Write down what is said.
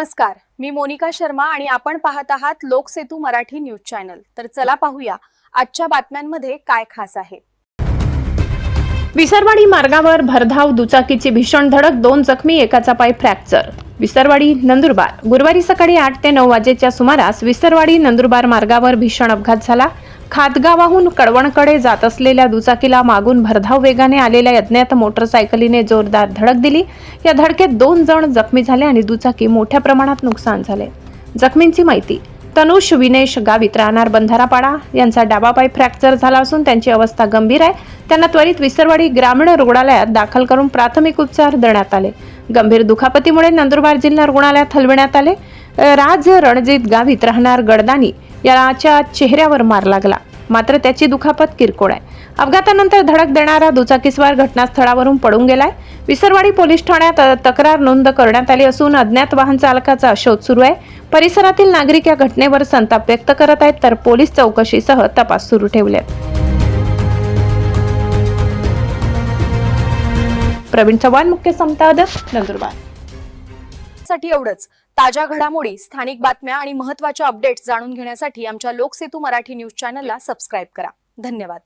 नमस्कार, मी मोनिका शर्मा आणि आपण पाहत आहात लोकसेतू मराठी न्यूज चॅनल। तर चला पाहूया आजच्या बातम्यांमध्ये काय खास आहे। विसरवाडी मार्गावर भरधाव दुचाकीची भीषण धडक, 2 जखमी, एकाचा पाय फ्रॅक्चर। विसरवाडी नंदुरबार गुरुवारी सकाळी 8 ते 9 वाजेच्या सुमारास विसरवाडी नंदुरबार मार्गावर भीषण अपघात झाला। खातगावाहून कळवणकडे जात असलेल्या दुचाकीला मागून भरधाव वेगाने आलेल्या अज्ञात मोटरसायकलीने जोरदार धडक दिली। या धडकेत 2 जण जखमी झाले आणि दुचाकी मोठ्या प्रमाणात नुकसान झाले। जखमींची माहिती: तनुष विनेश गावित, राहणार बंधारापाडा, यांचा डावा पाय फ्रॅक्चर झाला असून त्यांची अवस्था गंभीर आहे। त्यांना त्वरित विसरवाडी ग्रामीण रुग्णालयात दाखल करून प्राथमिक उपचार देण्यात आले। गंभीर दुखापतीमुळे नंदुरबार जिल्हा रुग्णालयात हलविण्यात आले। राज रणजित गावित, राहणार गडदानी, याच्या चेहऱ्यावर मार लागला, मात्र त्याची दुखापत किरकोळ आहे। अपघातानंतर धडक देणारा दुचाकीस्वार घटनास्थळावरून पळून गेलाय। विसरवाडी पोलीस ठाण्यात तक्रार नोंद करण्यात आली असून अज्ञात वाहन चालकाचा शोध सुरू आहे। परिसरातील नागरिक या घटनेवर संताप व्यक्त करत आहेत, तर पोलीस चौकशीसह तपास सुरू ठेवले। प्रवीण चव्हाण, मुख्य संपादक, नंदुरबार। साठी एवढंच। ताज्या घडामोडी, स्थानिक बातम्या आणि महत्त्वाच्या अपडेट्स जाणून घेण्यासाठी आमच्या लोकसेतू मराठी न्यूज चॅनलला सबस्क्राइब करा। धन्यवाद।